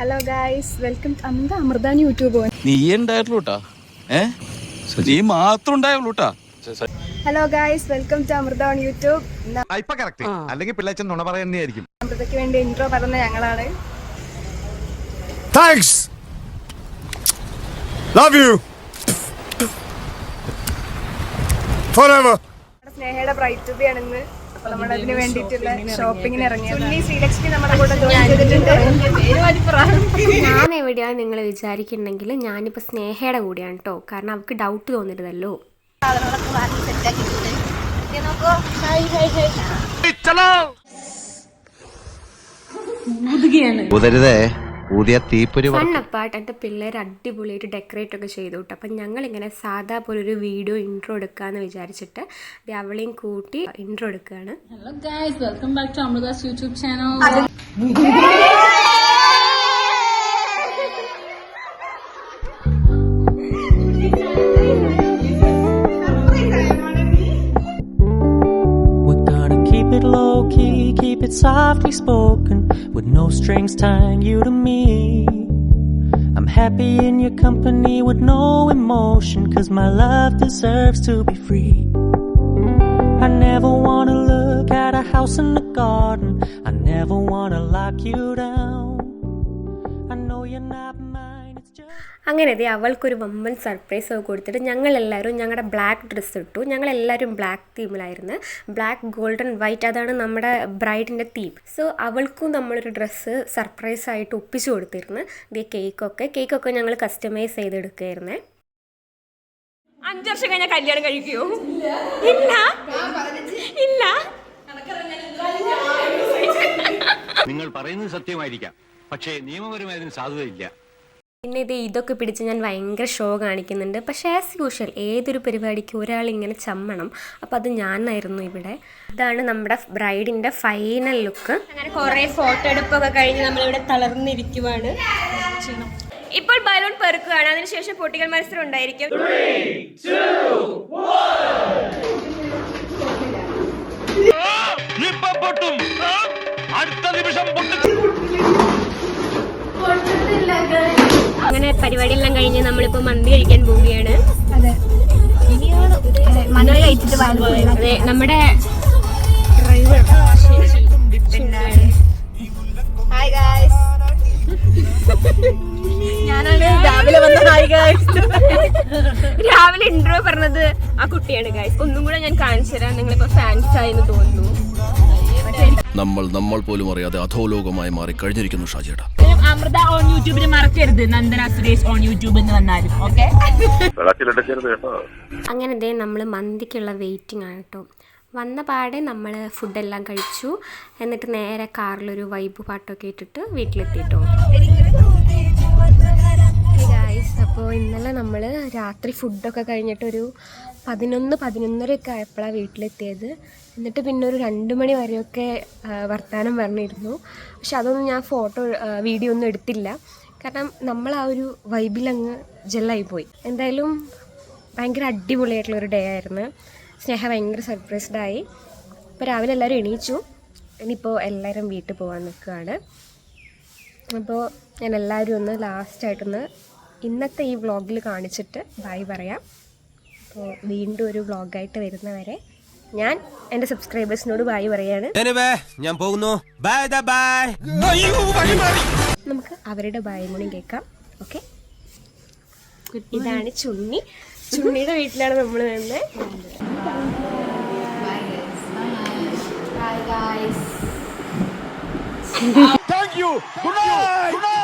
Hello guys, welcome to Amrutha YouTube. നീ ഉണ്ടായിട്ടുള്ളൂട്ടാ, നീ മാത്രം ഉണ്ടായുള്ളൂട്ടാ. Hello guys, welcome to Amrutha on YouTube. അല്ലെങ്കിൽ പിള്ളേച്ചൻ നുണ പറയുന്നതായിരിക്കും. അമൃതയ്ക്ക് വേണ്ടി ഇൻട്രോ പറഞ്ഞ ഞങ്ങളാണ്. Thanks, love you forever. സ്നേഹയുടെ ബ്രൈറ്റ് ബി ആണെന്ന്. അപ്പോൾ നമ്മൾ അതിന് വേണ്ടിയിട്ടുള്ള ഷോപ്പിങ്ങിന് ഇറങ്ങിയത്. ശ്രീലക്ഷ്മി നമ്മുടെ കൂടെ ജോയിൻ ചെയ്തിട്ടുണ്ട്. ഞാൻ എവിടെയാണ് നിങ്ങൾ വിചാരിക്കുന്നുണ്ടെങ്കിൽ ഞാനിപ്പോൾ സ്നേഹയുടെ കൂടെയാണ് കേട്ടോ. കാരണം അവൾക്ക് ഡൗട്ട് തോന്നരുതല്ലോ. ഫണ്ണപ്പാട്ട് എൻ്റെ പിള്ളേർ അടിപൊളിയായിട്ട് ഡെക്കറേറ്റ് ഒക്കെ ചെയ്തു കേട്ടോ. അപ്പം ഞങ്ങളിങ്ങനെ സാധാ പോലെ ഒരു വീഡിയോ ഇൻട്രോ എടുക്കാമെന്ന് വിചാരിച്ചിട്ട് അവളെയും കൂട്ടി ഇൻട്രോ എടുക്കുകയാണ്. Hello guys, welcome back to Amrita's YouTube channel. Keep it low key, keep it softly spoken, with no strings tying you to me. I'm happy in your company with no emotion, 'cause my love deserves to be free. I never wanna look at a house in the garden, I never wanna lock you down. I know you're not mine, it's just. അങ്ങനെ അവൾക്കൊരു വമ്പൻ surprise ഒക്കെ കൊടുത്തിട്ട് ഞങ്ങളെല്ലാവരും ഞങ്ങളുടെ black dress ഇട്ടു. ഞങ്ങളെല്ലാവരും black തീമിലായിരുന്നു. Black golden white, അതാണ് നമ്മുടെ ബ്രൈഡിൻ്റെ തീം. സോ അവൾക്കും നമ്മളൊരു ഡ്രസ്സ് സർപ്രൈസായിട്ട് ഒപ്പിച്ചു കൊടുത്തിരുന്നു. ഇതേ കേക്കൊക്കെ ഞങ്ങൾ കസ്റ്റമൈസ് ചെയ്തെടുക്കുകയായിരുന്നേ. 5 വർഷം കഴിഞ്ഞാൽ കല്യാണം കഴിക്കുമോ? ഇല്ല. നിങ്ങൾ പറയുന്നത് സത്യമായിരിക്കാം, പക്ഷേ നിയമപരമായി അതിന് സാധുതയില്ല. പിന്നെ ഇതൊക്കെ പിടിച്ച് ഞാൻ ഭയങ്കര ഷോ കാണിക്കുന്നുണ്ട്. പക്ഷേ ആസ് യൂഷ്വൽ ഏതൊരു പരിപാടിക്ക് ഒരാളിങ്ങനെ ചമ്മണം. അപ്പോൾ അത് ഞാനായിരുന്നു ഇവിടെ. ഇതാണ് നമ്മുടെ ബ്രൈഡിൻ്റെ ഫൈനൽ ലുക്ക്. അങ്ങനെ കുറേ ഫോട്ടോ എടുപ്പൊക്കെ കഴിഞ്ഞ് നമ്മളിവിടെ തളർന്നിരിക്കുവാണ്. ഇപ്പോൾ ബലൂൺ പെറുക്കുകയാണ്. അതിനുശേഷം പൊട്ടിക്കൽ മത്സരം ഉണ്ടായിരിക്കും. 3, 2, 1 അടുത്ത നിമിഷം അങ്ങനെ പരിപാടിയെല്ലാം കഴിഞ്ഞ് നമ്മളിപ്പോൾ മന്തി കഴിക്കാൻ പോവുകയാണ്. അതെ, നമ്മുടെ ഡ്രൈവർ ഹായ് ഗായ്സ്, ഞാനാണ് രാവിലെ വന്ന. ഹായ് ഗായ്സ്, രാവിലെ ഇൻട്രോ പറഞ്ഞത് ആ കുട്ടിയാണ് ഗായ്സ്. ഒന്നും കൂടെ ഞാൻ കാണിച്ചു തരാം. നിങ്ങളിപ്പോ ഫാൻസ് ആയെന്ന് തോന്നുന്നു. നമ്മൾ പോലും അറിയാതെ അധോലോകമായി മാറി കഴിഞ്ഞിരിക്കുന്നു ഷാജിയേട്ടാ. അമൃത ഓൺ യൂട്യൂബിന് മറക്കരുത്. നന്ദന സുരേഷ് ഓൺ യൂട്യൂബിൽ വന്നാലും ഓക്കെ. അങ്ങനെ നമ്മൾ മന്തിക്കുള്ള വെയിറ്റിംഗ് ആണ് കേട്ടോ. വന്ന പാടെ നമ്മൾ ഫുഡെല്ലാം കഴിച്ചു. എന്നിട്ട് നേരെ കാറിലൊരു വൈബ് പാട്ടൊക്കെ ഇട്ടിട്ട് വീട്ടിലെത്തിട്ടോ. ഗായ്സ്, അപ്പോൾ ഇന്നലെ നമ്മൾ രാത്രി ഫുഡൊക്കെ കഴിഞ്ഞിട്ടൊരു 11-11:30 ആയപ്പോഴാണ് വീട്ടിലെത്തിയത്. എന്നിട്ട് പിന്നെ ഒരു 2 മണി വരെയൊക്കെ വർത്തമാനം പറഞ്ഞിരുന്നു. പക്ഷെ അതൊന്നും ഞാൻ വീഡിയോ ഒന്നും എടുത്തില്ല. കാരണം നമ്മൾ ആ ഒരു വൈബിലങ്ങ് ജെല്ലായിപ്പോയി. എന്തായാലും ഭയങ്കര അടിപൊളിയായിട്ടുള്ളൊരു ഡേ ആയിരുന്നു. സ്നേഹ ഭയങ്കര സർപ്രൈസ്ഡായി. ഇപ്പോൾ രാവിലെ എല്ലാവരും എണീച്ചു. ഇനിയിപ്പോൾ എല്ലാവരും വീട്ടിൽ പോകാൻ നിൽക്കുകയാണ്. അപ്പോൾ ഞാൻ എല്ലാവരും ഒന്ന് ലാസ്റ്റായിട്ടൊന്ന് ഇന്നത്തെ ഈ വ്ളോഗിൽ കാണിച്ചിട്ട് ബൈ പറയാം. അപ്പോൾ വീണ്ടും ഒരു വ്ളോഗായിട്ട് വരുന്നവരെ ഞാൻ എൻ്റെ സബ്സ്ക്രൈബേഴ്സിനോട് ബൈ പറയാണ്. ഞാൻ പോകുന്നു. ബൈ. നമുക്ക് അവരുടെ ബൈ കൂടി കേൾക്കാം. ഓക്കെ, ഇതാണ് ചുണ്ണിയുടെ വീട്ടിലാണ് നമ്മൾ വരുന്നത്. Thank you. Good night.